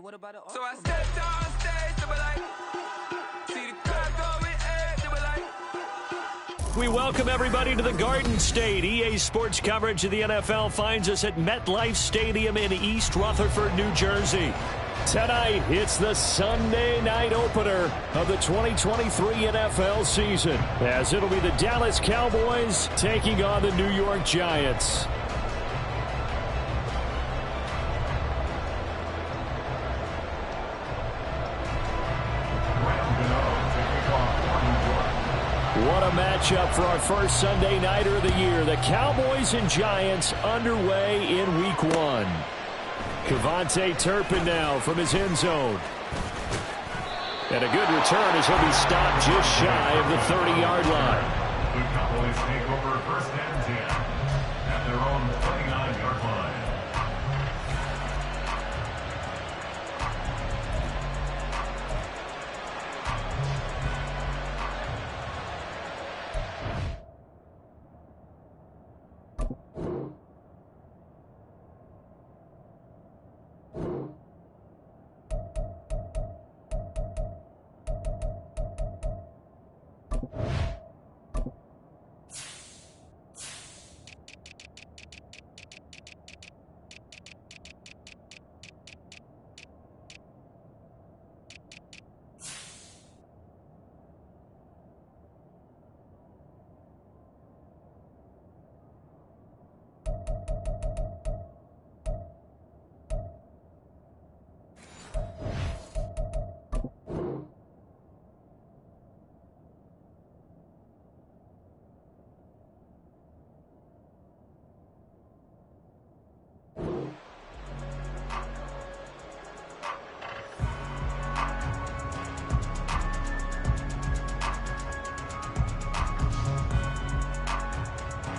what about the So I stepped on stage, they were like, see the crowd going, they were like. We welcome everybody to the Garden State. EA Sports coverage of the NFL finds us at MetLife Stadium in East Rutherford, New Jersey. Tonight, it's the Sunday night opener of the 2023 NFL season, as it'll be the Dallas Cowboys taking on the New York Giants. What a matchup for our first Sunday nighter of the year. The Cowboys and Giants underway in Week 1. Cavante Turpin now from his end zone. And a good return as he'll be stopped just shy of the 30-yard line. The Cowboys take over first and 10 at their own 39-yard line.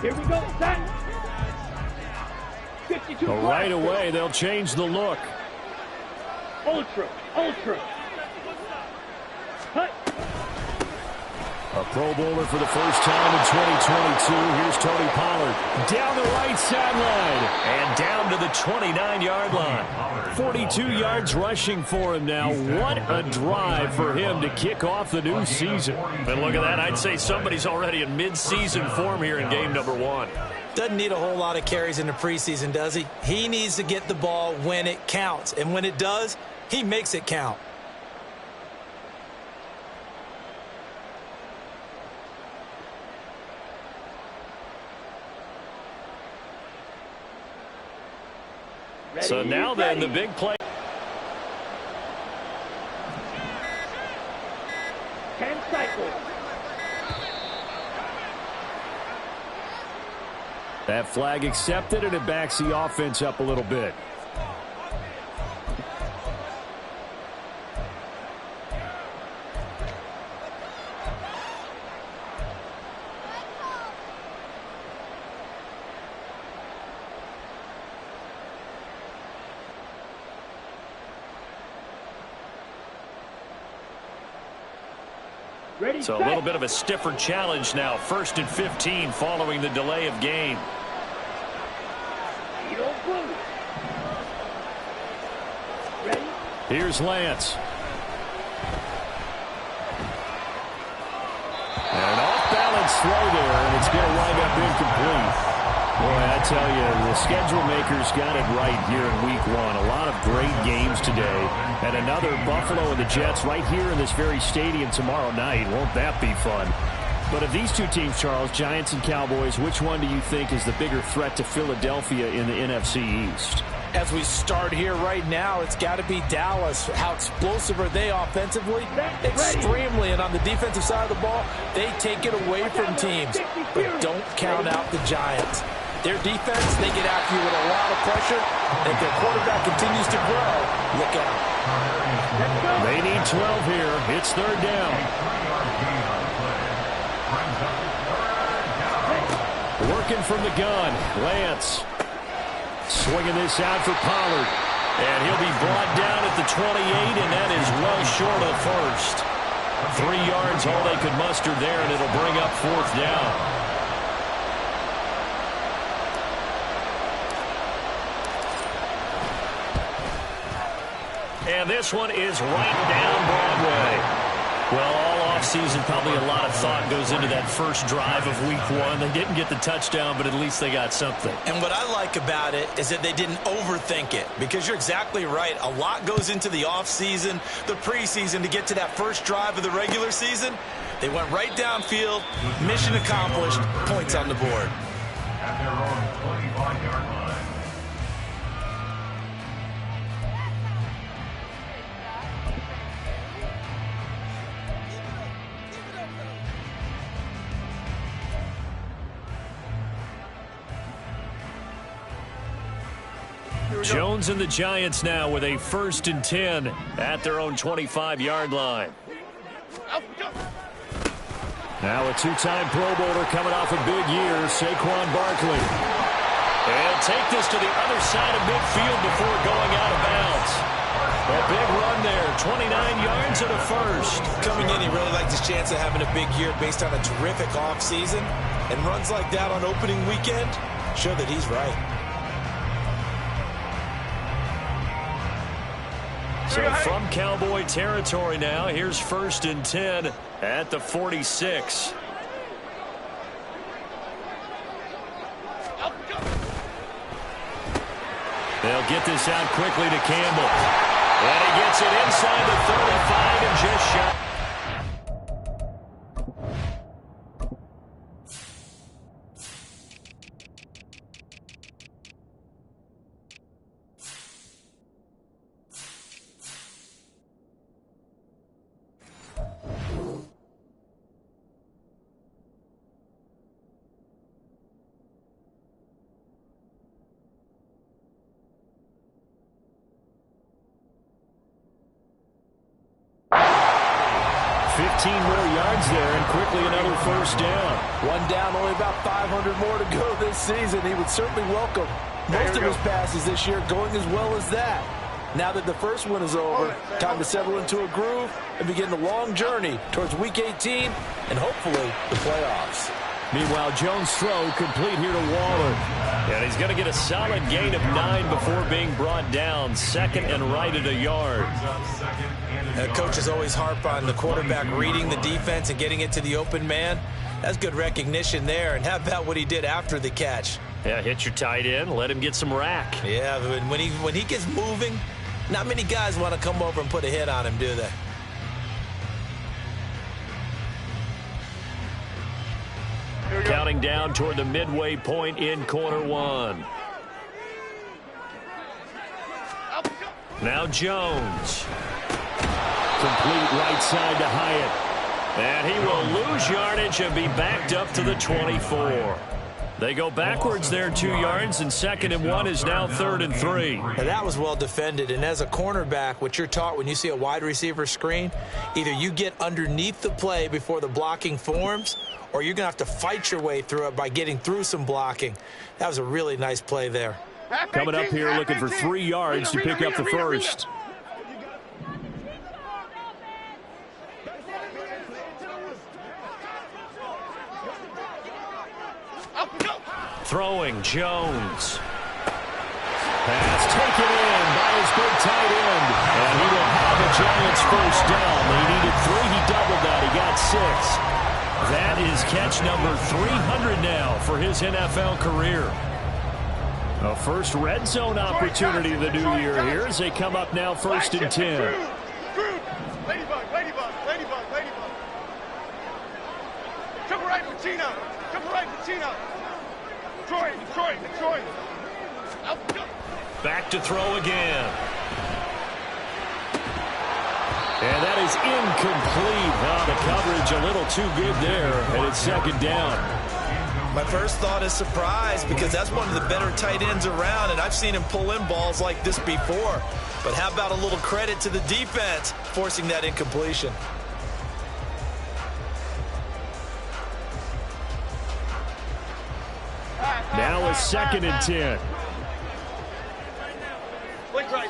Here we go, set. 52. Well, right away, they'll change the look. Ultra. Cut. A Pro Bowler for the first time in 2022. Here's Tony Pollard. Down the right sideline. And down to the 29-yard line. 42 yards rushing for him now. What a drive for him to kick off the new season. And look at that. I'd say somebody's already in mid-season form here in game number 1. Doesn't need a whole lot of carries in the preseason, does he? He needs to get the ball when it counts. And when it does, he makes it count. So now then, the big play. 10 cycles. That flag accepted, and it backs the offense up a little bit. Ready, So a little bit of a stiffer challenge now. 1st and 15 following the delay of game. Ready? Here's Lance. And an off-balance throw there, and it's going to wind up incomplete. Boy, I tell you, the schedule makers got it right here in Week 1. A lot of great games today. And another Buffalo and the Jets right here in this very stadium tomorrow night. Won't that be fun? But of these two teams, Charles, Giants and Cowboys, which one do you think is the bigger threat to Philadelphia in the NFC East? As we start here right now, it's got to be Dallas. How explosive are they offensively? Extremely. And on the defensive side of the ball, they take it away from teams. But don't count out the Giants. Their defense, they get after you with a lot of pressure. And if their quarterback continues to grow, look out. They need 12 here. It's 3rd down. Working from the gun, Lance. Swinging this out for Pollard. And he'll be brought down at the 28, and that is well short of first. 3 yards, all they could muster there, and it'll bring up 4th down. And this one is right down Broadway. Well, all offseason, probably a lot of thought goes into that first drive of week one. They didn't get the touchdown, but at least they got something. And what I like about it is that they didn't overthink it, because you're exactly right. A lot goes into the offseason, the preseason, to get to that first drive of the regular season. They went right downfield, mission accomplished, points on the board. At their own 25-yard line. Jones and the Giants now with a 1st and 10 at their own 25-yard line. Now a two-time Pro Bowler coming off a big year, Saquon Barkley. And take this to the other side of midfield before going out of bounds. A big run there, 29 yards and a first. Coming in, he really liked his chance of having a big year based on a terrific offseason. And runs like that on opening weekend show that he's right. So from Cowboy territory now, here's 1st and 10 at the 46. They'll get this out quickly to Campbell. And he gets it inside the 35 and just shot. More yards there, and quickly another first down. One down, only about 500 more to go this season. He would certainly welcome most of his passes this year going as well as that. Now that the first one is over, time to settle into a groove and begin the long journey towards Week 18 and hopefully the playoffs. Meanwhile, Jones' throw complete here to Waller. And he's going to get a solid gain of 9 before being brought down. 2nd and right at a yard. Coaches always harp on the quarterback reading the defense and getting it to the open man. That's good recognition there. And how about what he did after the catch? Yeah, hit your tight end, let him get some rack. Yeah, but when he gets moving, not many guys want to come over and put a hit on him, do they? Counting down toward the midway point in corner one. Now Jones. Complete right side to Hyatt. And he will lose yardage and be backed up to the 24. They go backwards there 2 yards, and 2nd and 1 is now 3rd and 3. And that was well defended. And as a cornerback, what you're taught when you see a wide receiver screen, either you get underneath the play before the blocking forms, or you're going to have to fight your way through it by getting through some blocking. That was a really nice play there. Coming up here looking for 3 yards to pick up the first. Throwing, Jones. Pass taken in by his big tight end. And he will have a Giants first down. They needed 3. He doubled that. He got 6. That is catch number 300 now for his NFL career. A first red zone opportunity of the new year here as they come up now 1st and 10. Ladybug. Triple right, Pacino. Detroit. Back to throw again. And that is incomplete. Now the coverage a little too good there, and it's 2nd down. My first thought is surprise, because that's one of the better tight ends around, and I've seen him pull in balls like this before. But how about a little credit to the defense forcing that incompletion? Now a 2nd and 10. Flick right.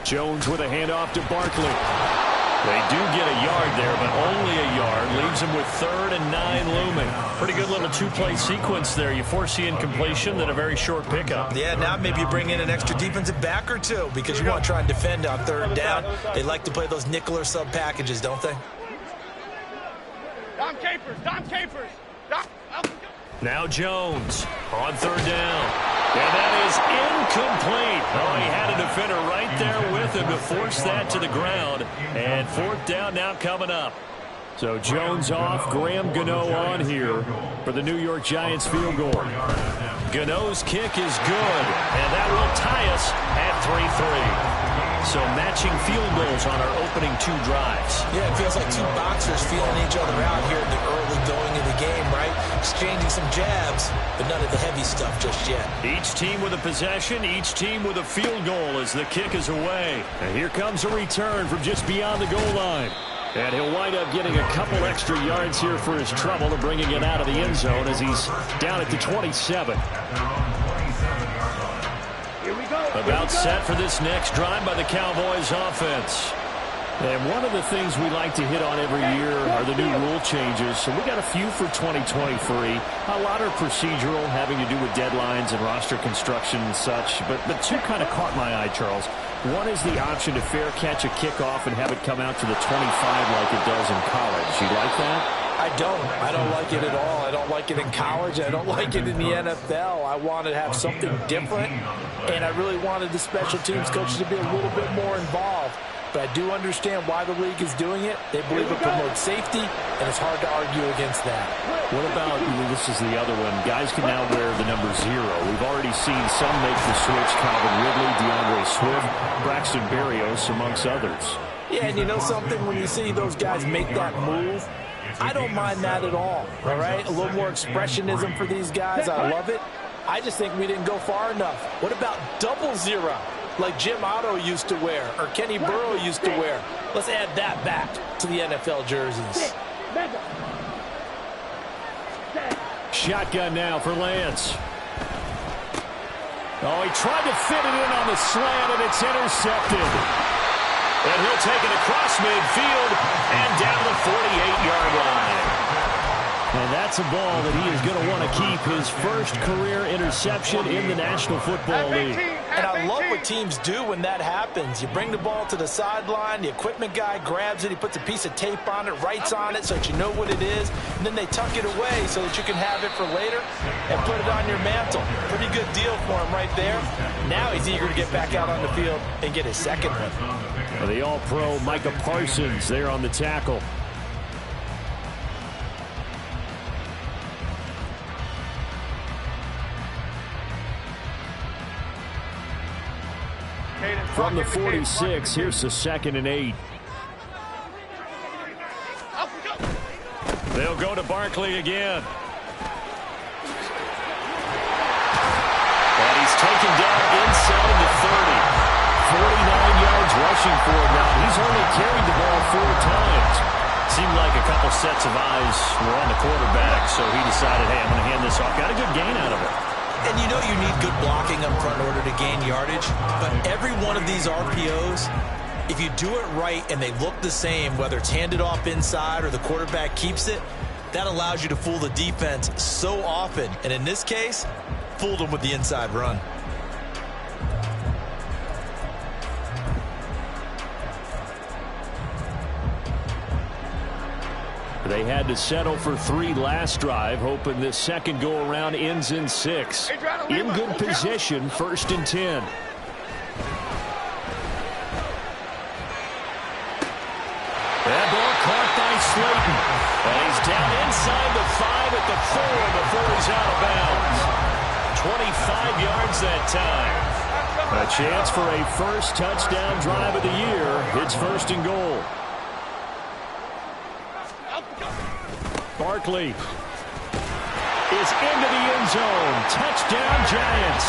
Jones with a handoff to Barkley. They do get a yard there, but only a yard. Leaves them with 3rd and 9 looming. Pretty good little two-play sequence there. You force the incompletion, then a very short pickup. Yeah, now maybe you bring in an extra defensive back or two because you want to try and defend on 3rd down. They like to play those nickel or sub packages, don't they? Dom Capers, Dom Capers. Now Jones on 3rd down. And that is incomplete. Oh, he had a defender right there with him to force that to the ground. And 4th down now coming up. So Jones off, Graham Gano on here for the New York Giants field goal. Gano's kick is good, and that will tie us at 3-3. So matching field goals on our opening 2 drives. Yeah, it feels like 2 boxers feeling each other out here in the early going of the game, right? Exchanging some jabs, but none of the heavy stuff just yet. Each team with a possession, each team with a field goal as the kick is away. And here comes a return from just beyond the goal line. And he'll wind up getting a couple extra yards here for his trouble and bringing it out of the end zone as he's down at the 27. About set for this next drive by the Cowboys offense. And one of the things we like to hit on every year are the new rule changes. So we got a few for 2023. A lot are procedural, having to do with deadlines and roster construction and such. But 2 kind of caught my eye, Charles. One is the option to fair catch a kickoff and have it come out to the 25 like it does in college. You like that? I don't like it at all. I don't like it in college. I don't like it in the NFL. I want to have something different, and I really wanted the special teams coaches to be a little bit more involved. But I do understand why the league is doing it. They believe it promotes safety, and it's hard to argue against that. What about, this is the other one, guys can now wear the number 0. We've already seen some make the switch, Calvin Ridley, DeAndre Swift, Braxton Berrios, amongst others. Yeah, and you know something? When you see those guys make that move, I don't mind that at all right? A little more expressionism for these guys. I love it. I just think we didn't go far enough. What about 00, like Jim Otto used to wear or Kenny Burrow used to wear? Let's add that back to the NFL jerseys. Shotgun now for Lance. Oh, he tried to fit it in on the slant, and it's intercepted. And he'll take it across midfield and down the 48-yard line. And that's a ball that he is going to want to keep, his first career interception in the National Football League. And I love what teams do when that happens. You bring the ball to the sideline, the equipment guy grabs it, he puts a piece of tape on it, writes on it so that you know what it is, and then they tuck it away so that you can have it for later and put it on your mantle. Pretty good deal for him right there. Now he's eager to get back out on the field and get his second one. The All-Pro Micah Parsons there on the tackle. From the 46, here's the 2nd and 8. They'll go to Barkley again. And he's taken down inside the 30. 49 yards rushing for him now. He's only carried the ball 4 times. Seemed like a couple sets of eyes were on the quarterback, so he decided, hey, I'm going to hand this off. Got a good gain out of it. And you know you need good blocking up front in order to gain yardage, but every one of these RPOs, if you do it right and they look the same, whether it's handed off inside or the quarterback keeps it, that allows you to fool the defense so often. And in this case, fooled them with the inside run. They had to settle for 3 last drive, hoping this second go-around ends in 6. In good position, 1st and 10. That ball caught by Slayton. And he's down inside the 5 at the 4 before he's out of bounds. 25 yards that time. A chance for a first touchdown drive of the year. It's 1st and goal. Barkley is into the end zone. Touchdown, Giants.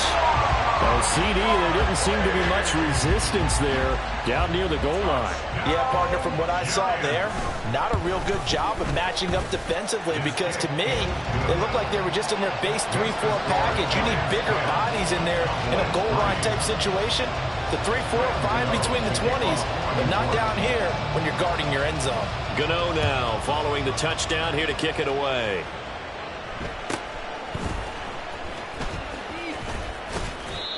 Oh, CD, there didn't seem to be much resistance there down near the goal line. Yeah, partner, from what I saw there, not a real good job of matching up defensively because to me, they looked like they were just in their base 3-4 package. You need bigger bodies in there in a goal line type situation. The 3-4 fine between the 20s, but not down here when you're guarding your end zone. Gano now following the touchdown here to kick it away.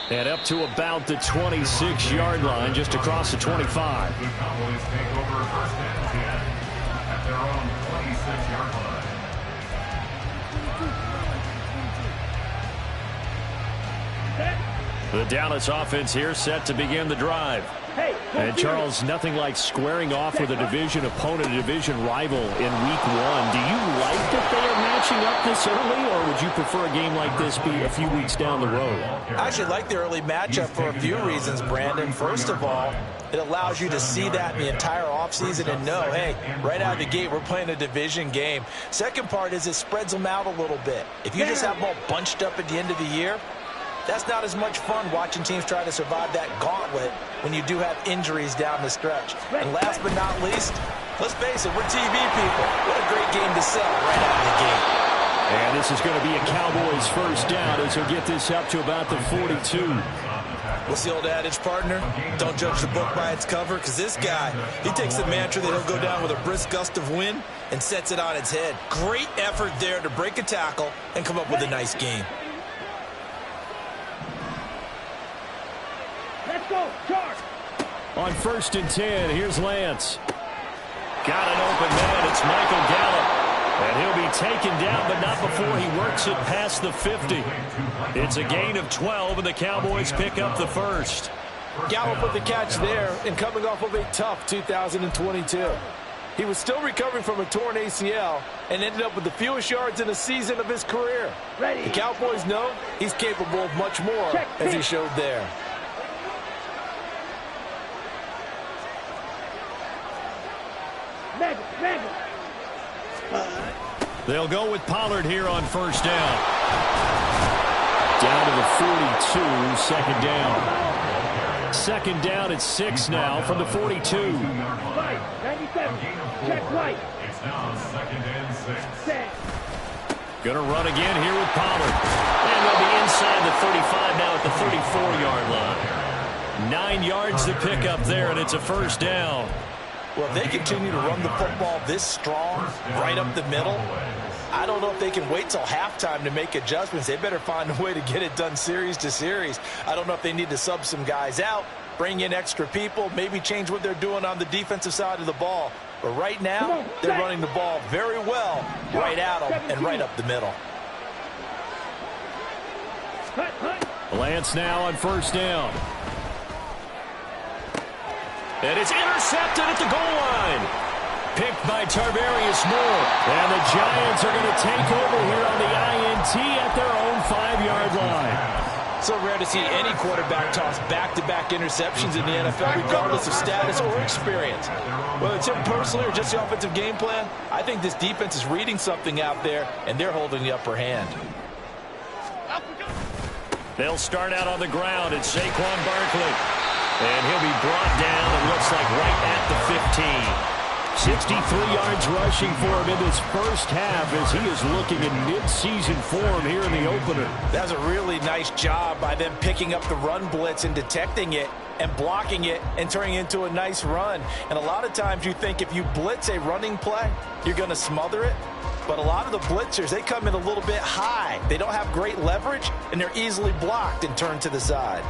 And up to about the 26-yard line, just across the 25. The Cowboys take over first and 10 at their own 26-yard line. The Dallas offense here set to begin the drive. And Charles, nothing like squaring off with a division opponent, a division rival in week 1. Do you like that they are matching up this early, or would you prefer a game like this be a few weeks down the road? I actually like the early matchup for a few reasons, Brandon. First of all, it allows you to see that in the entire offseason and know, hey, right out of the gate, we're playing a division game. Second part is it spreads them out a little bit. If you just have them all bunched up at the end of the year, that's not as much fun watching teams try to survive that gauntlet when you do have injuries down the stretch. And last but not least, let's face it, we're TV people. What a great game to sell right out of the gate. And this is going to be a Cowboys first down as he'll get this up to about the 42. What's the old adage, partner? Don't judge the book by its cover, because this guy, he takes the mantra that he'll go down with a brisk gust of wind and sets it on its head. Great effort there to break a tackle and come up with a nice game. Let's go, charge. On first and 10, here's Lance. Got an open man. It's Michael Gallup. And he'll be taken down, but not before he works it past the 50. It's a gain of 12, and the Cowboys pick up the first. Gallup with the catch there, and coming off of a tough 2022. He was still recovering from a torn ACL and ended up with the fewest yards in a season of his career. The Cowboys know he's capable of much more, as he showed there. They'll go with Pollard here on first down. Down to the 42, second down. Second down at 6 now from the 42. Right, 97, check right. It's now second and 6. Gonna run again here with Pollard. And they'll be inside the 35 now at the 34-yard line. 9 yards to pick up there, and it's a first down. Well, if they continue to run the football this strong, right up the middle, I don't know if they can wait till halftime to make adjustments. They better find a way to get it done series to series. I don't know if they need to sub some guys out, bring in extra people, maybe change what they're doing on the defensive side of the ball. But right now, they're running the ball very well right at them and right up the middle. Lance now on first down. And it's intercepted at the goal line. Picked by Tarvarius Moore. And the Giants are going to take over here on the INT at their own 5-yard line. So rare to see any quarterback toss back-to-back interceptions in the NFL, regardless of status or experience. Whether it's him personally or just the offensive game plan, I think this defense is reading something out there, and they're holding the upper hand. They'll start out on the ground. It's Saquon Barkley. And he'll be brought down, it looks like, right at the 15. 63 yards rushing for him in this first half as he is looking in mid-season form here in the opener. That was a really nice job by them picking up the run blitz and detecting it and blocking it and turning it into a nice run. And a lot of times you think if you blitz a running play, you're going to smother it. But a lot of the blitzers, they come in a little bit high. They don't have great leverage, and they're easily blocked and turned to the side.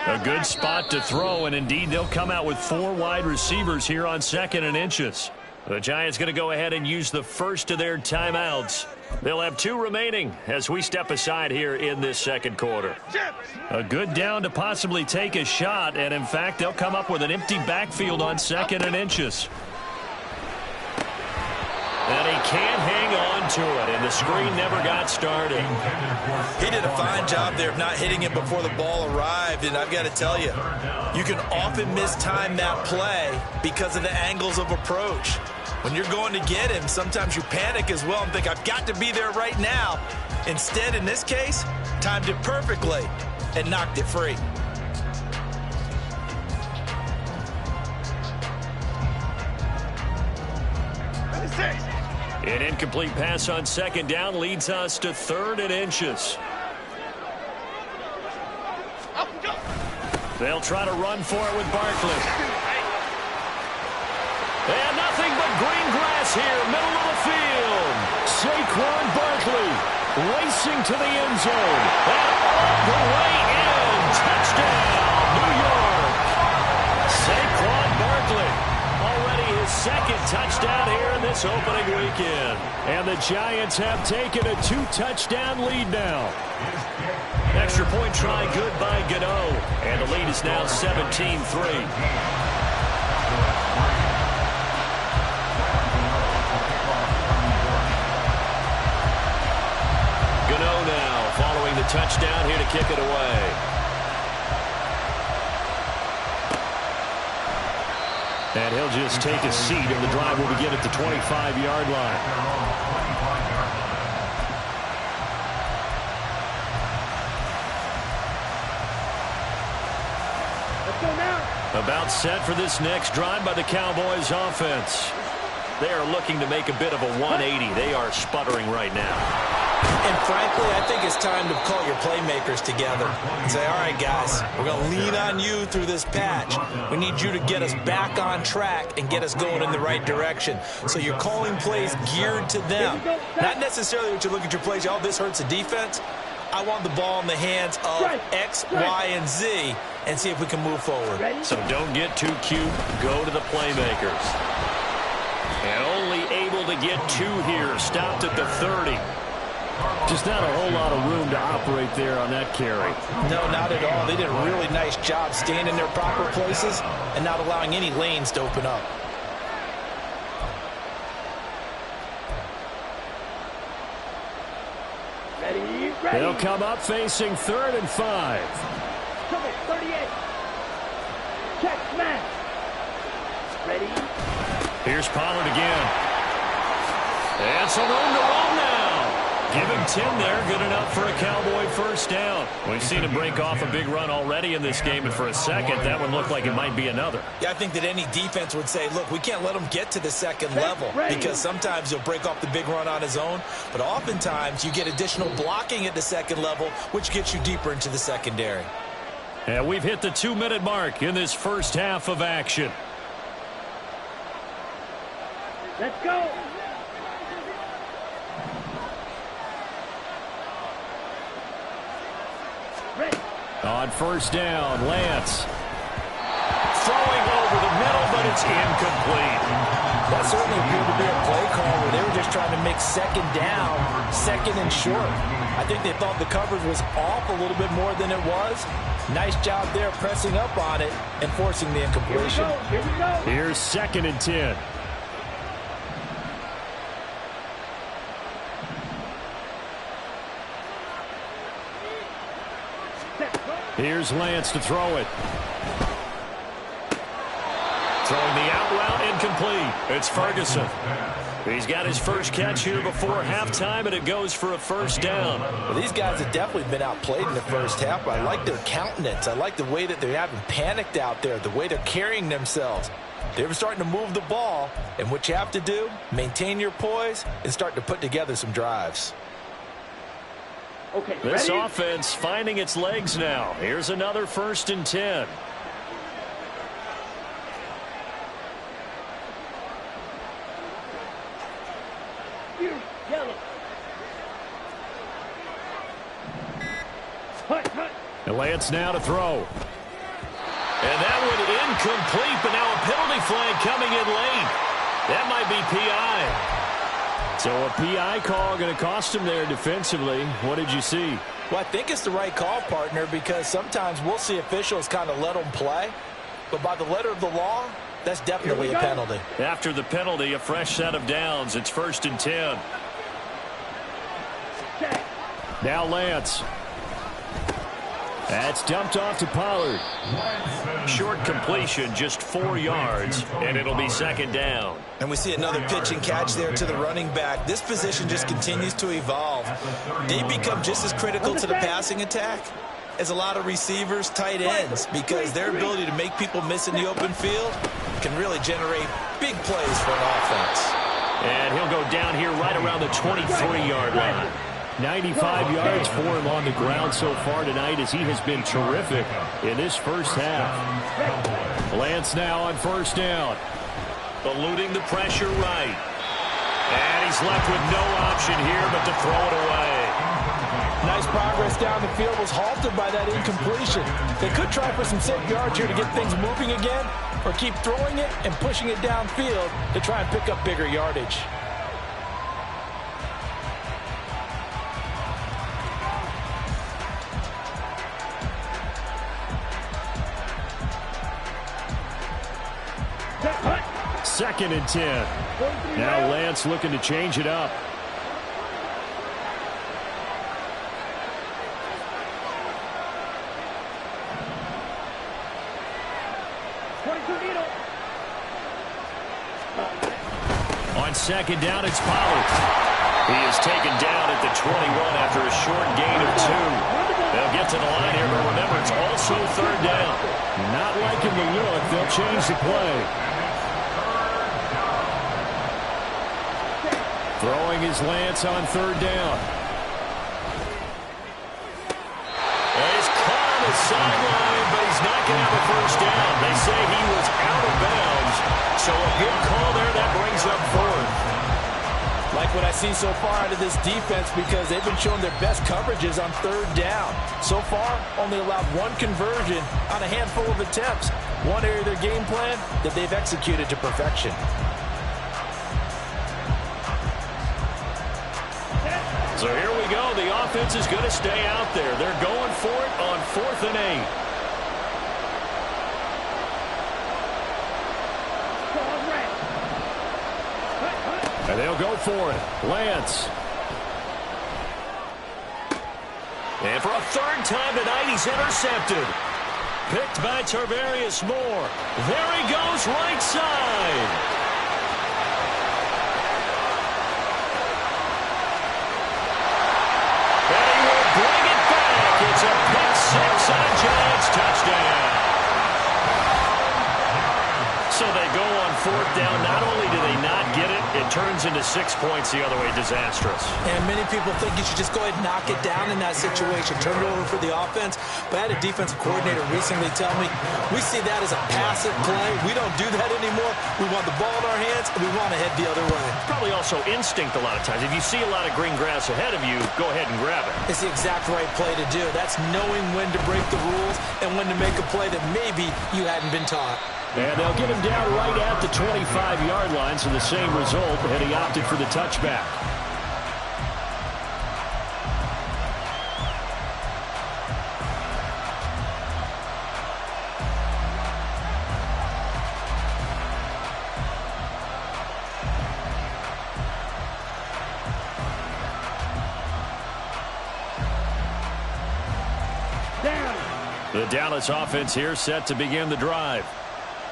A good spot to throw, and indeed they'll come out with 4 wide receivers here on 2nd and inches. The Giants going to go ahead and use the first of their timeouts. They'll have 2 remaining as we step aside here in this second quarter. A good down to possibly take a shot, and in fact they'll come up with an empty backfield on 2nd and inches. And he can't hang on to it, and the screen never got started. He did a fine job there of not hitting it before the ball arrived, and I've got to tell you, you can often mistime that play because of the angles of approach. When you're going to get him, sometimes you panic as well and think, I've got to be there right now. Instead, in this case, timed it perfectly and knocked it free. An incomplete pass on second down leads us to 3rd and inches. They'll try to run for it with Barkley. And nothing but green grass here, middle of the field. Saquon Barkley racing to the end zone. And all the way in. Touchdown, New York. Saquon Barkley. Already his 2nd touchdown here in this opening weekend. And the Giants have taken a 2-touchdown lead now. Extra point try good by Gano. And the lead is now 17-3. Gano now following the touchdown here to kick it away. And he'll just take a seat, and the drive will begin at the 25-yard line. About set for this next drive by the Cowboys offense. They are looking to make a bit of a 180. They are sputtering right now. And frankly, I think it's time to call your playmakers together and say, all right, guys, we're going to lean on you through this patch. We need you to get us back on track and get us going in the right direction. So you're calling plays geared to them. Not necessarily what you look at your plays, oh, this hurts the defense. I want the ball in the hands of X, Y, and Z and see if we can move forward. So don't get too cute. Go to the playmakers. And only able to get 2 here. Stopped at the 30. Just not a whole lot of room to operate there on that carry. No, not at all. They did a really nice job staying in their proper places and not allowing any lanes to open up. Ready. They'll come up facing 3rd and 5. Come on, 38. Check, smash. Ready. Here's Pollard again. And some room to run now. Give him 10 there. Good enough for a Cowboy first down. We've seen him break off a big run already in this game, and for a second, that one looked like it might be another. Yeah, I think that any defense would say, look, we can't let him get to the second level because sometimes he'll break off the big run on his own, but oftentimes you get additional blocking at the second level, which gets you deeper into the secondary. And we've hit the 2-minute mark in this first half of action. Let's go. Ready. On first down, Lance. Throwing over the middle, but it's incomplete. That certainly appeared to be a play call where they were just trying to make second down, 2nd and short. I think they thought the coverage was off a little bit more than it was. Nice job there pressing up on it and forcing the incompletion. Here we go. Here's 2nd and 10. Here's Lance to throw it. Throwing the out route, incomplete. It's Ferguson. He's got his first catch here before halftime, and it goes for a first down. Well, these guys have definitely been outplayed in the first half, but I like their countenance. I like the way that they haven't panicked out there, the way they're carrying themselves. They're starting to move the ball, and what you have to do, maintain your poise and start to put together some drives. Okay, this ready? offense finding its legs now. Here's another 1st and 10. Yellow. And Lance now to throw. And that one incomplete, but now a penalty flag coming in late. That might be PI. So a PI call going to cost him there defensively. What did you see? Well, I think it's the right call, partner, because sometimes we'll see officials kind of let them play. But by the letter of the law, that's definitely a penalty. After the penalty, a fresh set of downs. It's 1st and 10. Now Lance. That's dumped off to Pollard. Short completion, just 4 yards, and it'll be second down. And we see another pitch and catch there to the running back. This position just continues to evolve. They become just as critical to the passing attack as a lot of receivers, tight ends, because their ability to make people miss in the open field can really generate big plays for an offense. And he'll go down here right around the 23-yard line. 95 yards for him on the ground so far tonight as he has been terrific in this first half. Lance now on first down. Eluding the pressure right. And he's left with no option here but to throw it away. Nice progress down the field, was halted by that incompletion. They could try for some safe yards here to get things moving again, or keep throwing it and pushing it downfield to try and pick up bigger yardage. Second and 10. Now Lance looking to change it up. On second down, it's Pollard. He is taken down at the 21 after a short gain of 2. They'll get to the line here, but remember, it's also third down. Not liking the look. They'll change the play. Throwing his Lance on third down. He's caught on the sideline, but he's not going to have a first down. They say he was out of bounds, so a good call there. That brings up fourth. Like what I see so far out of this defense, because they've been showing their best coverages on third down. So far, only allowed 1 conversion on a handful of attempts. One area of their game plan that they've executed to perfection. So here we go. The offense is going to stay out there. They're going for it on 4th and 8. And they'll go for it. Lance. And for a third time tonight, he's intercepted. Picked by Tarvarius Moore. There he goes, right side. It's a pick six on a Giants touchdown. So they go on 4th down. Not only do they not get it, it turns into 6 points the other way. Disastrous. And many people think you should just go ahead and knock it down in that situation. Turn it over for the offense. But I had a defensive coordinator recently tell me, we see that as a passive play. We don't do that anymore. We want the ball in our hands, and we want to head the other way. Probably also instinct a lot of times. If you see a lot of green grass ahead of you, go ahead and grab it. It's the exact right play to do. That's knowing when to break the rules and when to make a play that maybe you hadn't been taught. And they'll get him down right at the 25-yard line, so the same result, and he opted for the touchback. The Dallas offense here set to begin the drive.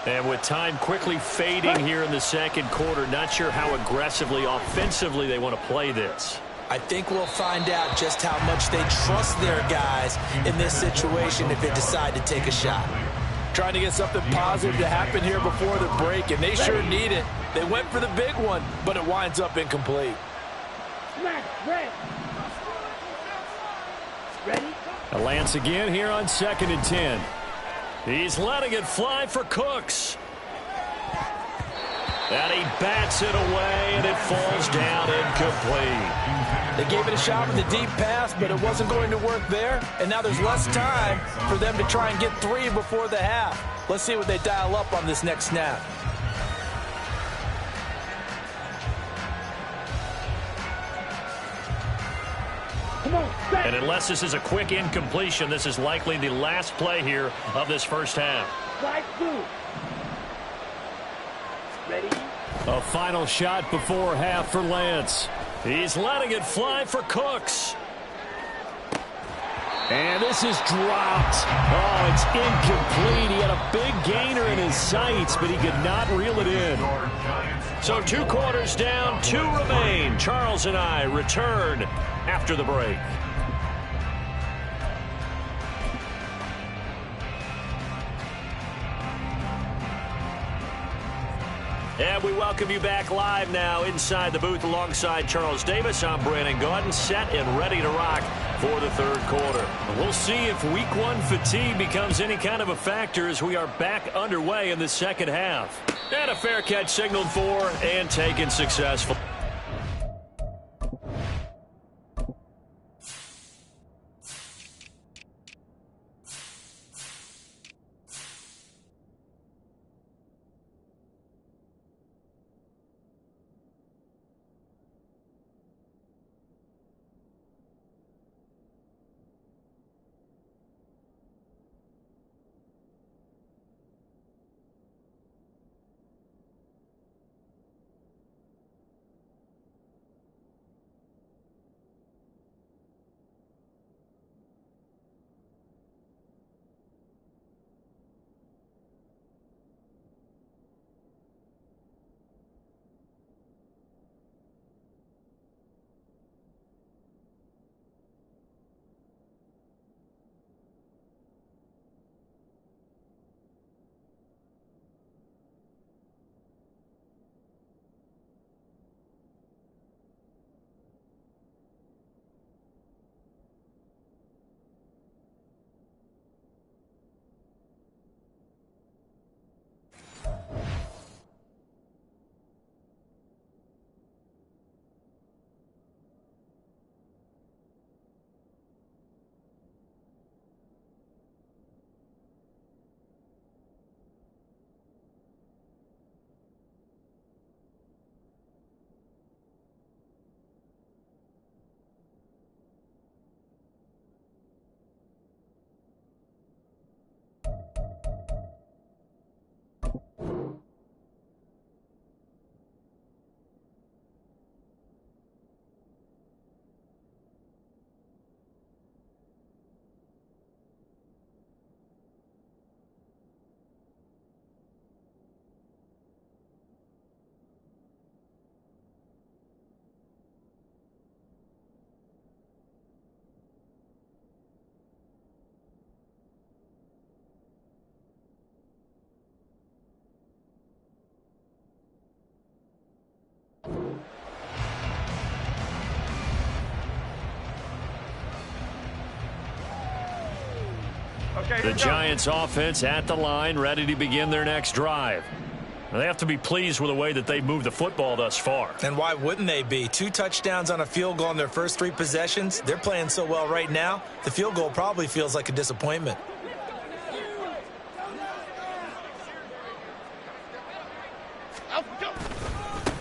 And with time quickly fading here in the second quarter, not sure how aggressively, offensively they want to play this. I think we'll find out just how much they trust their guys in this situation if they decide to take a shot. Trying to get something positive to happen here before the break, and they sure need it. They went for the big one, but it winds up incomplete. And Lance again here on 2nd and 10. He's letting it fly for Cooks. And he bats it away, and it falls down incomplete. They gave it a shot with the deep pass, but it wasn't going to work there. And now there's less time for them to try and get 3 before the half. Let's see what they dial up on this next snap. And unless this is a quick incompletion, this is likely the last play here of this first half. A final shot before half for Lance. He's letting it fly for Cooks. And this is dropped. Oh, it's incomplete. He had a big gainer in his sights, but he could not reel it in. So 2 quarters down, 2 remain. Charles and I return after the break. And we welcome you back live now inside the booth alongside Charles Davis. I'm Brandon Gaudin, set and ready to rock for the 3rd quarter. We'll see if week 1 fatigue becomes any kind of a factor as we are back underway in the 2nd half. And a fair catch signaled for and taken successful. The Giants offense at the line, ready to begin their next drive. They have to be pleased with the way that they've moved the football thus far. And why wouldn't they be? 2 touchdowns on a field goal in their first 3 possessions. They're playing so well right now, the field goal probably feels like a disappointment.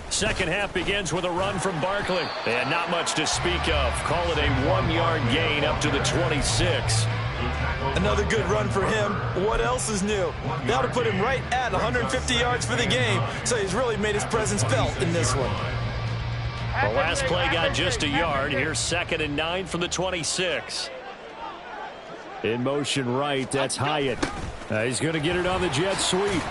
Second half begins with a run from Barkley. And not much to speak of. Call it a 1-yard gain up to the 26. Another good run for him. What else is new? That'll put him right at 150 yards for the game, so he's really made his presence felt in this one. The last play got just a yard. Here's 2nd and 9 from the 26. In motion right, that's Hyatt. He's going to get it on the jet sweep.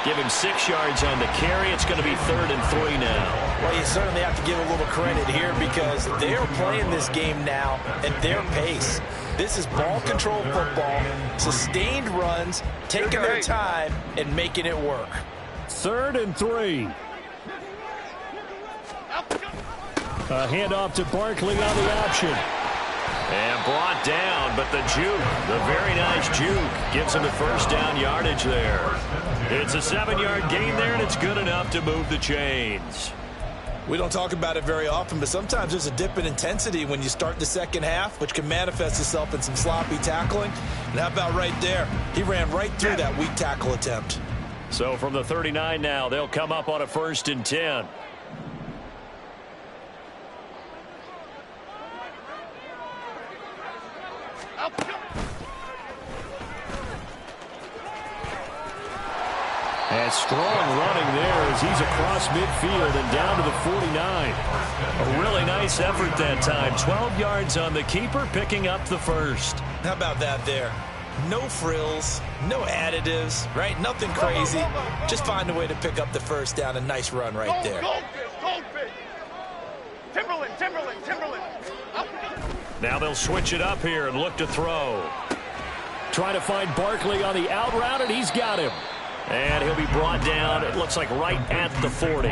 Give him 6 yards on the carry. It's going to be 3rd and 3 now. Well, you certainly have to give a little credit here because they're playing this game now at their pace. This is ball control football, sustained runs, taking their time and making it work. 3rd and 3. A handoff to Barkley on the option. And brought down, but the juke, the very nice juke, gives him the first down yardage there. It's a 7-yard gain there, and it's good enough to move the chains. We don't talk about it very often, but sometimes there's a dip in intensity when you start the second half, which can manifest itself in some sloppy tackling. And how about right there? He ran right through that weak tackle attempt. So from the 39 now, they'll come up on a 1st and 10. And And strong running there as he's across midfield and down to the 49. A really nice effort that time. 12 yards on the keeper, picking up the first. How about that there? No frills, no additives, right? Nothing crazy. Just find a way to pick up the first down. A nice run right there. Goldfish. Timberland. Now they'll switch it up here and look to throw. Trying to find Barkley on the out route, and he's got him. And he'll be brought down, it looks like right at the 40.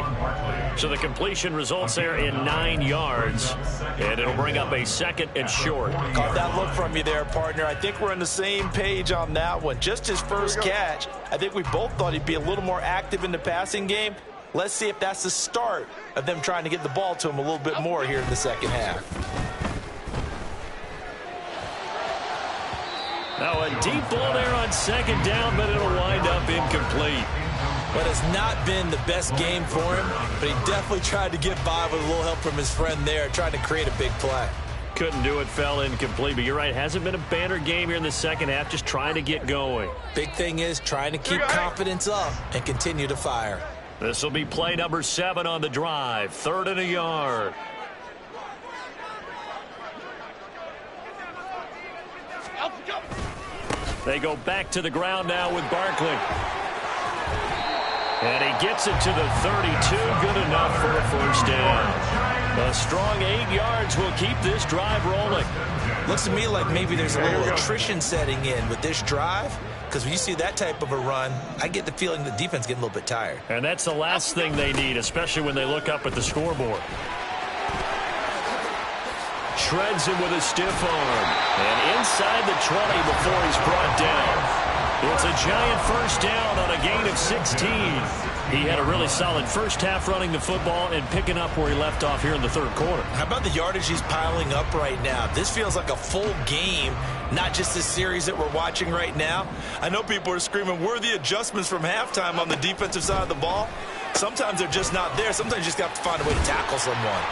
So the completion results there in 9 yards. And it'll bring up a second and short. Caught that look from you there, partner. I think we're on the same page on that one. Just his first catch. I think we both thought he'd be a little more active in the passing game. Let's see if that's the start of them trying to get the ball to him a little bit more here in the second half. Now a deep ball there on second down, but it'll wind up incomplete. But it's not been the best game for him, but he definitely tried to get by with a little help from his friend there, trying to create a big play. Couldn't do it, fell incomplete, but you're right, hasn't been a banner game here in the second half, just trying to get going. Big thing is trying to keep confidence up and continue to fire. This will be play number 7 on the drive, 3rd and a yard. They go back to the ground now with Barkley. And he gets it to the 32. Good enough for a first down. A strong 8 yards will keep this drive rolling. Looks to me like maybe there's a little attrition setting in with this drive. Because when you see that type of a run, I get the feeling the defense getting a little bit tired. And that's the last thing they need, especially when they look up at the scoreboard. Shreds him with a stiff arm. And inside the 20 before he's brought down. It's a giant first down on a gain of 16. He had a really solid first half running the football and picking up where he left off here in the third quarter. How about the yardage he's piling up right now? This feels like a full game, not just the series that we're watching right now. I know people are screaming, where are the adjustments from halftime on the defensive side of the ball? Sometimes they're just not there. Sometimes you just have to find a way to tackle someone.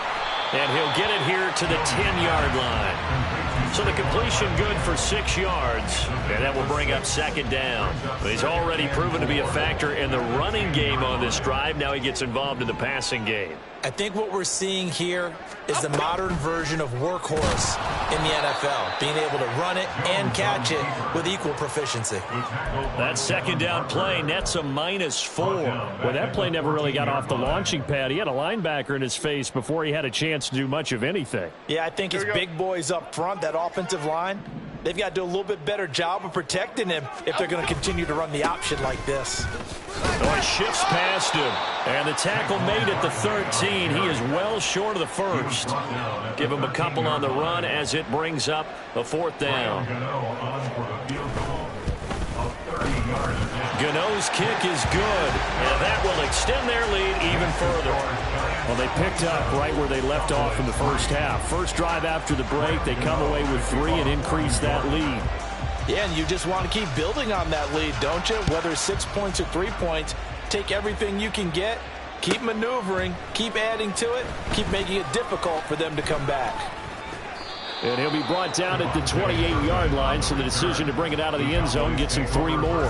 And he'll get it here to the 10-yard line. So the completion good for 6 yards, and that will bring up second down. But he's already proven to be a factor in the running game on this drive. Now he gets involved in the passing game. I think what we're seeing here is the modern version of workhorse in the NFL, being able to run it and catch it with equal proficiency. That second down play nets a -4. Well, that play never really got off the launching pad. He had a linebacker in his face before he had a chance to do much of anything. Yeah, I think his big boys up front, that offensive line, they've got to do a little bit better job of protecting him if they're going to continue to run the option like this. Oh, he shifts past him. And the tackle made at the 13. He is well short of the first. Give him a couple on the run as it brings up a 4th down. Gano's kick is good. And that will extend their lead even further. Well, they picked up right where they left off in the first half. First drive after the break, they come away with 3 and increase that lead. Yeah, and you just want to keep building on that lead, don't you? Whether it's 6 points or 3 points, take everything you can get, keep maneuvering, keep adding to it, keep making it difficult for them to come back. And he'll be brought down at the 28-yard line, so the decision to bring it out of the end zone gets him 3 more.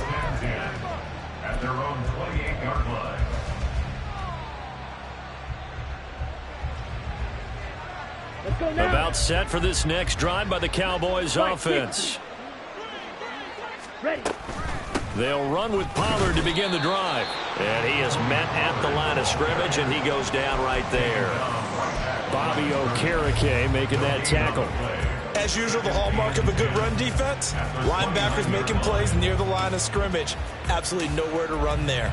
At their own 28-yard line. About set for this next drive by the Cowboys offense. Ready. They'll run with Pollard to begin the drive. And he is met at the line of scrimmage, and he goes down right there. Bobby Okereke making that tackle. As usual, the hallmark of a good run defense, linebackers making plays near the line of scrimmage. Absolutely nowhere to run there.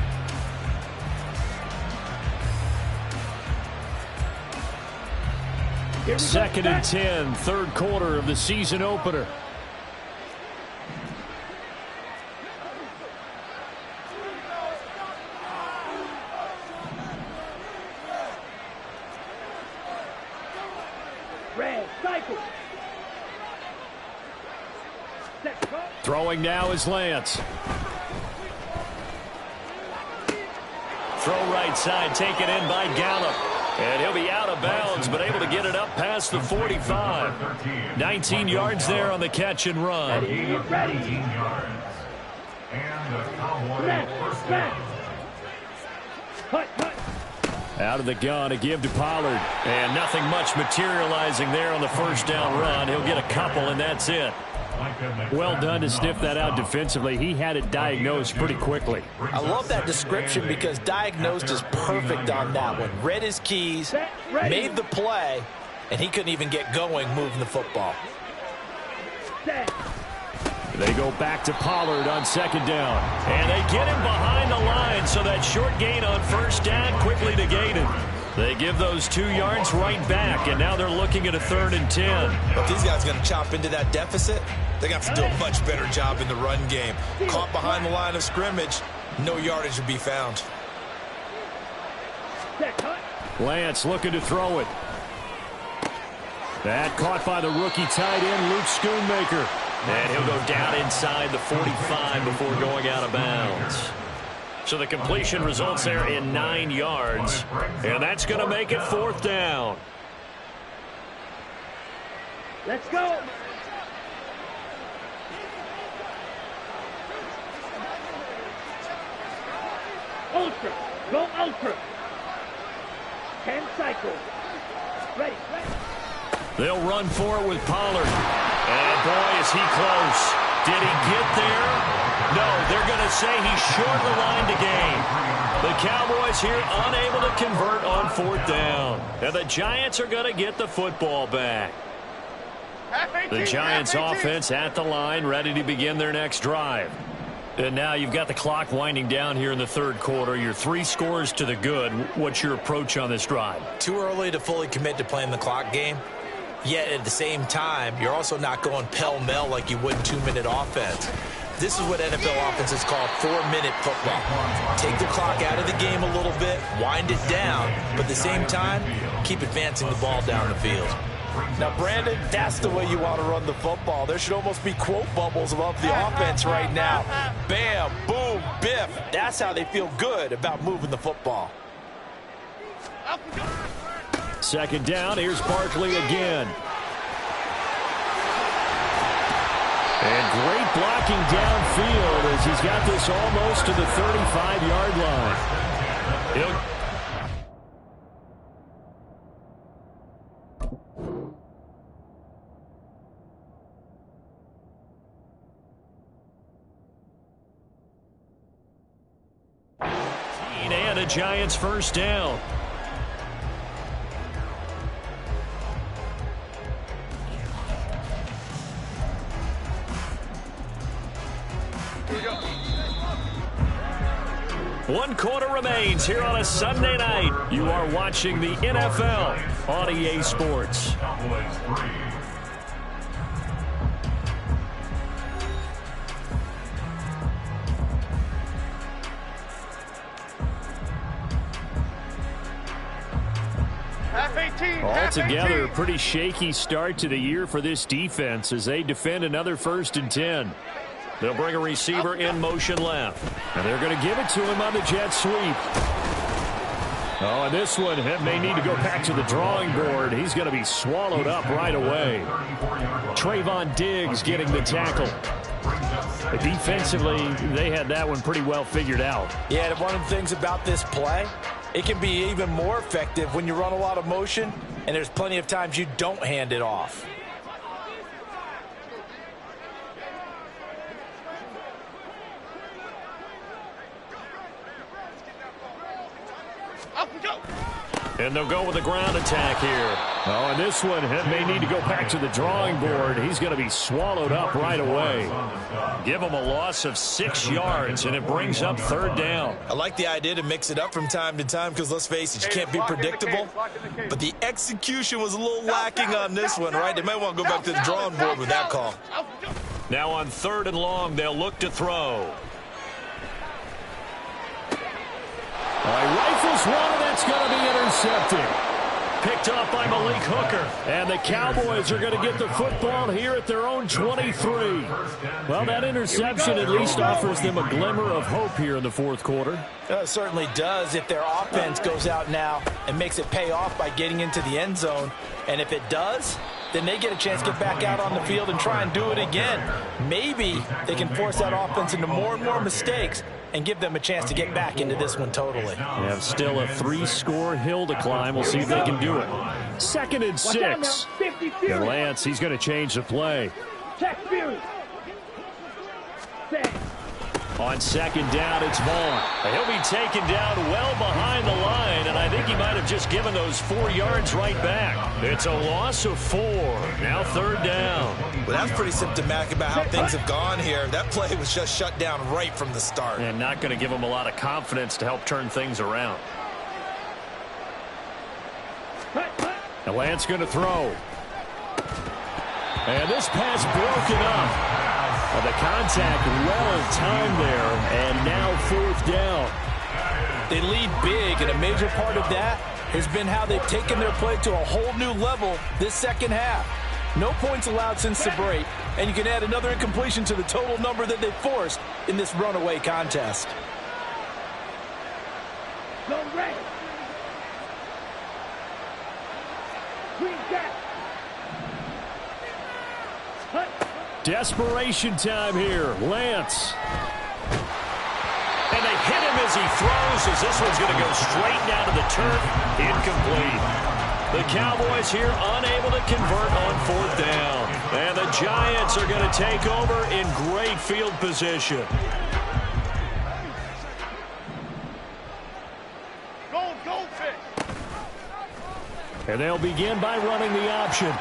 Second and 10, third quarter of the season opener. Red, cycle. Throwing now is Lance. Throw right side, taken in by Gallup. And he'll be out of bounds, but able to get it up past the 45. 19 yards there on the catch and run. 18 yards. And the Cowboys first down. Out of the gun, a give to Pollard. And nothing much materializing there on the first down run. He'll get a couple, and that's it. Well done to sniff that out defensively. He had it diagnosed pretty quickly. I love that description because diagnosed is perfect on that one. Read his keys, made the play, and he couldn't even get going moving the football. They go back to Pollard on second down. And they get him behind the line, so that short gain on first down quickly negated. They give those 2 yards right back, and now they're looking at a 3rd and 10. If these guys are going to chop into that deficit, they got to do a much better job in the run game. Caught behind the line of scrimmage, no yardage to be found. Lance looking to throw it. That caught by the rookie tight end, Luke Schoonmaker. And he'll go down inside the 45 before going out of bounds. So the completion results there in 9 yards. And that's going to make it 4th down. Let's go. Ultra. Go ultra. 10 cycles. Ready. They'll run for it with Pollard. And boy, is he close. Did he get there? No, they're going to say he's short the line to gain. The Cowboys here unable to convert on 4th down. And the Giants are going to get the football back. The Giants offense at the line, ready to begin their next drive. And now you've got the clock winding down here in the 3rd quarter. You're 3 scores to the good. What's your approach on this drive? Too early to fully commit to playing the clock game. Yet at the same time, you're also not going pell-mell like you would in 2-minute offense. This is what NFL offenses call 4-minute football. Take the clock out of the game a little bit, wind it down, but at the same time, keep advancing the ball down the field. Now, Brandon, that's the way you want to run the football. There should almost be quote bubbles above the offense right now. Bam, boom, biff. That's how they feel good about moving the football. Second down, here's Barkley again. And great blocking downfield as he's got this almost to the 35-yard line. And a Giants first down. One quarter remains here on a Sunday night. You are watching the NFL on EA Sports. Altogether, a pretty shaky start to the year for this defense as they defend another 1st and 10. They'll bring a receiver in motion left. And they're going to give it to him on the jet sweep. Oh, and this one may need to go back to the drawing board. He's going to be swallowed up right away. Trayvon Diggs getting the tackle. Defensively, they had that one pretty well figured out. Yeah, and one of the things about this play, it can be even more effective when you run a lot of motion, and there's plenty of times you don't hand it off. And they'll go with a ground attack here. Oh, and this one may need to go back to the drawing board. He's going to be swallowed up right away. Give him a loss of 6 yards, and it brings up 3rd down. I like the idea to mix it up from time to time because, let's face it, you can't be predictable. But the execution was a little lacking on this one, right? They might want to go back to the drawing board with that call. Now on 3rd and long, they'll look to throw. Rifles one, and that's going to be intercepted. Picked up by Malik Hooker. And the Cowboys are going to get the football here at their own 23. Well, that interception at least offers them a glimmer of hope here in the 4th quarter. It certainly does if their offense goes out now and makes it pay off by getting into the end zone. And if it does, then they get a chance to get back out on the field and try and do it again. Maybe they can force that offense into more and more mistakes and give them a chance to get back into this one totally. They have still a 3-score hill to climb. We'll see if they can do it. 2nd and 6. And Lance, he's going to change the play. Check Fury. Set. On 2nd down, it's Vaughn. He'll be taken down well behind the line, and I think he might have just given those 4 yards right back. It's a loss of 4. Now 3rd down. Well, that's pretty symptomatic about how things have gone here. That play was just shut down right from the start. And not going to give him a lot of confidence to help turn things around. And Lance going to throw. And this pass broken up. Well, the contact well-timed there, and now 4th down. They lead big, and a major part of that has been how they've taken their play to a whole new level this second half. No points allowed since the break, and you can add another incompletion to the total number that they forced in this runaway contest. Go red. Green gap. Hut. Desperation time here. Lance. And they hit him as he throws, as this one's going to go straight down to the turf. Incomplete. The Cowboys here unable to convert on 4th down. And the Giants are going to take over in great field position. And they'll begin by running the option.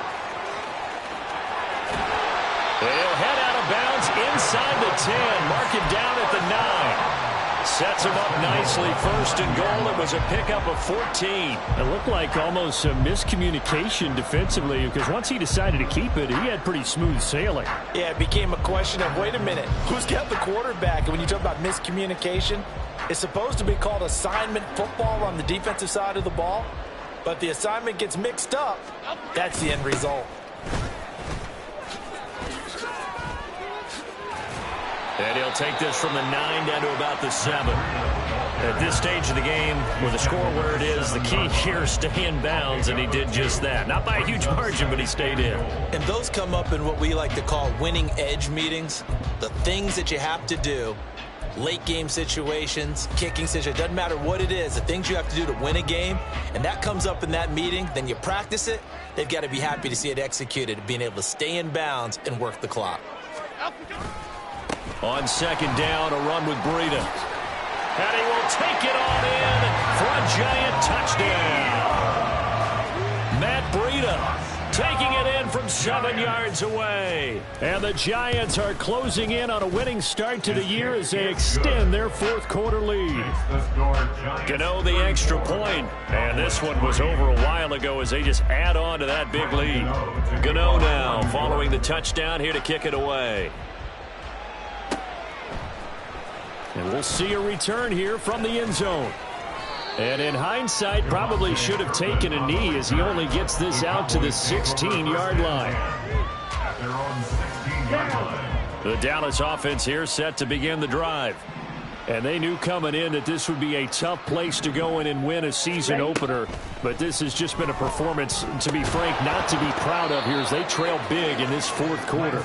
They'll head out of bounds inside the 10. Mark him down at the 9. Sets him up nicely. 1st and goal. It was a pickup of 14. It looked like almost some miscommunication defensively, because once he decided to keep it, he had pretty smooth sailing. Yeah, it became a question of, wait a minute, who's got the quarterback? And when you talk about miscommunication, it's supposed to be called assignment football on the defensive side of the ball. But the assignment gets mixed up. That's the end result. And he'll take this from the 9 down to about the 7. At this stage of the game, with the score where it is, the key here is stay in bounds, and he did just that. Not by a huge margin, but he stayed in. And those come up in what we like to call winning edge meetings. The things that you have to do, late game situations, kicking situations, doesn't matter what it is, the things you have to do to win a game, and that comes up in that meeting, then you practice it. They've got to be happy to see it executed, being able to stay in bounds and work the clock. On 2nd down, a run with Breida. And he will take it on in for a Giant touchdown. Matt Breida taking it in from 7 yards away. And the Giants are closing in on a winning start to the year as they extend their 4th quarter lead. Gano the extra point. And this one was over a while ago as they just add on to that big lead. Gano now following the touchdown here to kick it away. And we'll see a return here from the end zone. And in hindsight, probably should have taken a knee as he only gets this out to the 16-yard line. The Dallas offense here set to begin the drive. And they knew coming in that this would be a tough place to go in and win a season opener. But this has just been a performance, to be frank, not to be proud of here as they trail big in this 4th quarter.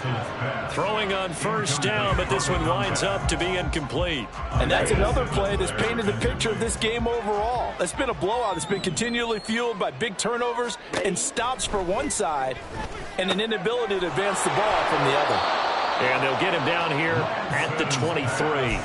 Throwing on 1st down, but this one winds up to be incomplete. And that's another play that's painted the picture of this game overall. It's been a blowout. It's been continually fueled by big turnovers and stops for one side and an inability to advance the ball from the other. And they'll get him down here at the 23.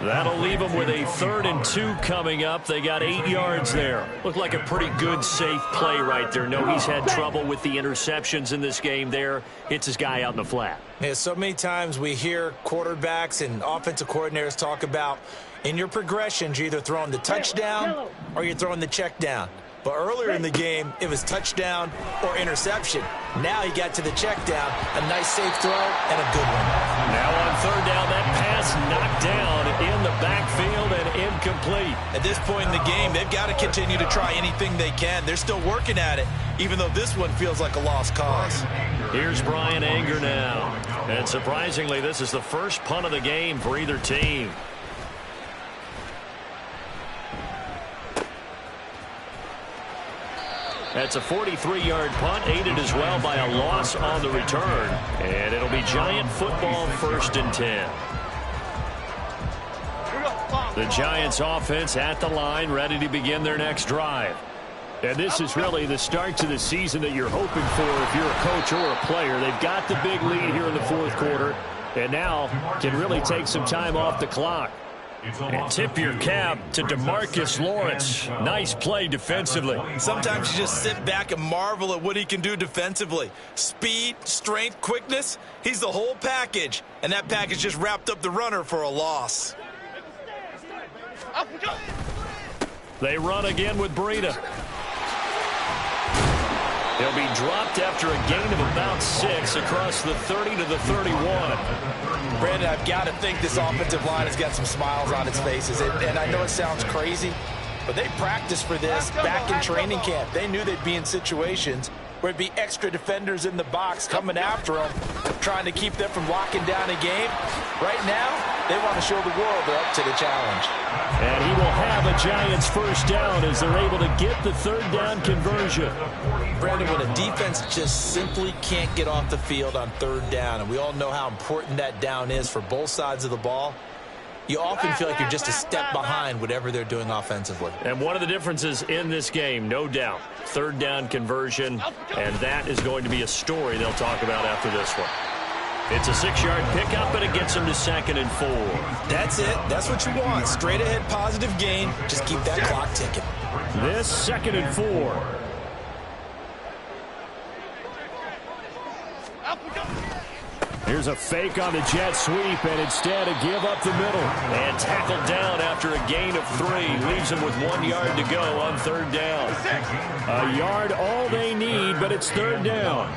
That'll leave them with a 3rd and 2 coming up. They got 8 yards there. Looked like a pretty good, safe play right there. No, he's had trouble with the interceptions in this game there. Hits his guy out in the flat. Yeah, so many times we hear quarterbacks and offensive coordinators talk about in your progressions, you're either throwing the touchdown or you're throwing the check down. But earlier in the game, it was touchdown or interception. Now he got to the check down, a nice safe throw, and a good one. Now on 3rd down, that pass knocked down in the backfield and incomplete. At this point in the game, they've got to continue to try anything they can. They're still working at it, even though this one feels like a lost cause. Here's Brian Anger now. And surprisingly, this is the first punt of the game for either team. That's a 43-yard punt, aided as well by a loss on the return. And it'll be Giant football 1st and 10. The Giants offense at the line, ready to begin their next drive. And this is really the start to the season that you're hoping for if you're a coach or a player. They've got the big lead here in the fourth quarter, and now can really take some time off the clock. And tip your cap to DeMarcus Lawrence. Nice play defensively. Sometimes you just sit back and marvel at what he can do defensively. Speed, strength, quickness, he's the whole package. And that package just wrapped up the runner for a loss. They run again with Breida. He'll be dropped after a gain of about 6 across the 30 to the 31. Brandon, I've got to think this offensive line has got some smiles on its faces. And I know it sounds crazy, but they practiced for this back in training camp. They knew they'd be in situations where it'd be extra defenders in the box coming after them, trying to keep them from locking down a game. Right now, they want to show the world they're up to the challenge. And he will have a Giants first down as they're able to get the third down conversion. Brandon, when a defense just simply can't get off the field on third down, and we all know how important that down is for both sides of the ball, you often feel like you're just a step behind whatever they're doing offensively. And one of the differences in this game, no doubt, third down conversion, and that is going to be a story they'll talk about after this one. It's a 6-yard pickup, and it gets them to 2nd and 4. That's it. That's what you want. Straight ahead positive gain. Just keep that clock ticking. This 2nd and 4. Here's a fake on the jet sweep, and instead a give up the middle. And tackled down after a gain of 3. Leaves them with 1 yard to go on third down. A yard all they need, but it's third down.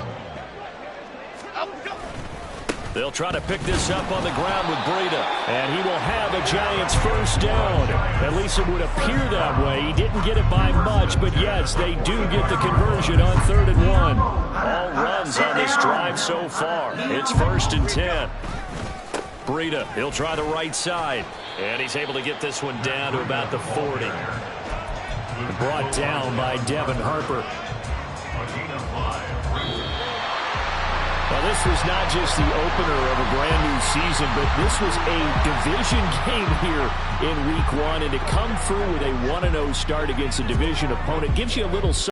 They'll try to pick this up on the ground with Breida. And he will have a Giants first down. At least it would appear that way. He didn't get it by much, but yes, they do get the conversion on 3rd and 1. All runs on this drive so far. It's 1st and 10. Breida, he'll try the right side. And he's able to get this one down to about the 40. Brought down by Devin Harper. Well, this was not just the opener of a brand new season, but this was a division game here in week 1. And to come through with a 1-0 start against a division opponent gives you a little